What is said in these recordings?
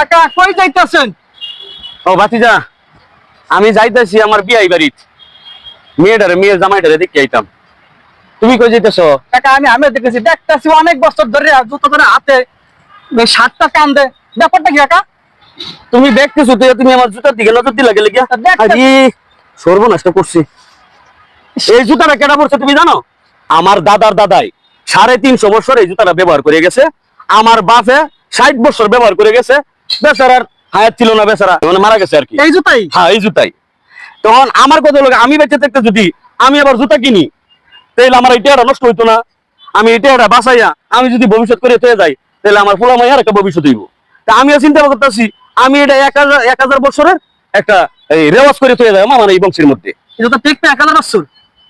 কাকা কই যাইতাছেন? ও ভাতিজা, আমি যাইতেছি আমার বিয়াই বাড়িত, মেয়ের জামাইটারে দেখতে আইতাম। তুমি কই যাইতেছো? কাকা আমি দেখতেছি দেখতেছি অনেক বছর ধরে জুতো ধরে হাতে শার্টটা কান্দে, ব্যাপারটা কি কাকা? তুমি দেখতেছো তো, তুমি আমার জুতার দিকে নজর দিলা গেলে গিয়া? আরে সর্বনাশ করছি। এই জুতাটা কেনা পড়ছে তুমি জানো? আমার দাদার দাদাই 350 বছর এই জুতাটা ব্যবহার করে গেছে। আমার বাপে 60 বছর ব্যবহার করে গেছে। বেচারার হায়াত ছিল না, বেচারা মানে মারা গেছে আর কি। এই জুতাই? হ্যাঁ, এই জুতাই। তখন আমার কথা হলো, আমি বেঁচে থাকতে যদি আমি আবার জুতা কিনি, তাহলে আমার এই টেয়াটা নষ্ট হইতো না। আমি এই টেয়াটা বাঁচাইয়া আমি যদি ভবিষ্যৎ করে থেকে যাই, তাহলে আমার পোলা মাইয়ার একটা ভবিষ্যৎ হইব। তা আমিও চিন্তা করতেছি, আমি এটা 1000 বছরের একটা রেওয়াজ করে থেকে যাই আমার এই বংশের মধ্যে। এই জুতা ঠিক না 1000 বছর?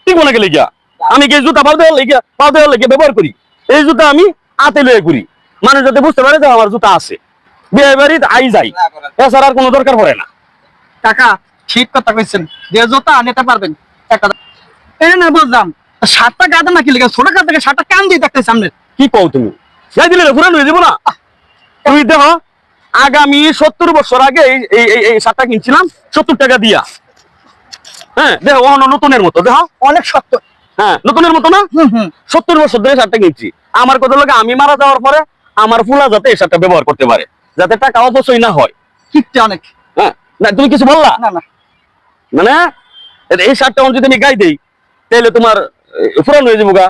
ঠিক মনে গেলে গিয়া আমি কি জুতা পাও দেওয়ার লেগে ব্যবহার করি। এই জুতা আমি হাতে লয়ে করি, মানুষ যাতে বুঝতে পারে যে আমার জুতা আছে। বিয়ে বাড়িতে আই যাই, এছাড়া আর কোনো দরকার পড়ে না। কাকা ঠিক কথা কইছেন, যে জুতা নিতে পারবেন একটা এই না বুঝলাম। শার্টটা গাদা নাকি লেগে ছোট কাছ থেকে শার্টটা কান দিয়ে দেখতে সামনে। কি কও তুমি? যাই দিলে ঘুরানো হয়ে যাবো না? তুমি দেখো, আগামী 70 বছর আগে এই শার্টটা কিনছিলাম 70 টাকা দিয়া। হ্যাঁ দেখো, অন্য নতুনের মতো দেখো, অনেক শক্ত। হ্যাঁ নতুনের মতো না? 70 বছর ধরে শার্টটা কিনছি। আমার কথা হলো, আমি মারা যাওয়ার পরে আমার ফুলা যাতে এই শার্টটা ব্যবহার করতে পারে, যাতে টাকা অপচয় না হয়। কিপটে অনেক। হ্যাঁ, না তুমি কিছু বললা না না, মানে এই শার্টটা যদি আমি গাই দেই, তাহলে তোমার পুরান হয়ে যাবো গা।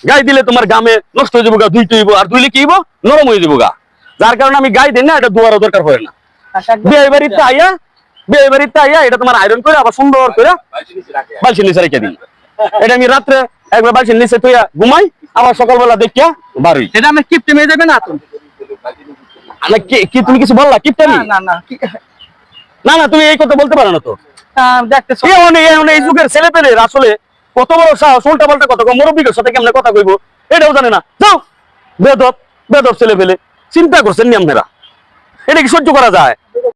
গাই দিলে তোমার গামে নষ্ট হয়ে যাবো গা, ধুইতে হইব, আর ধুইলে কি হইব, নরম হয়ে যাবো গা। যার কারণে আমি গাই দিই না, এটা ধোয়ারও দরকার পড়ে না। বিয়ে বাড়িতে আইয়া এটা তোমার আয়রন করে আবার সুন্দর করে বালতির নিচে রেখে দিই। এটা আমি রাত্রে একবার বালতির নিচে থইয়া ঘুমাই, আবার সকালবেলা দেখিয়া বাড়ি। এটা আমি কিপটে মেয়ে যাবে না তো? কি তুমি কিছু বললা কিপটামি? না না না না, তুমি এই কথা বলতে পারো না তো। দেখতেছ এই যুগের ছেলে পেলে আসলে কত বড় সাহস, উল্টা পাল্টা কথা কয়, মুরব্বীদের সাথে কেমনে কথা কইবো এটাও জানে না। যাও, বেদব ছেলে পেলে চিন্তা করছেন নি আপনারা? এটা কি সহ্য করা যায়?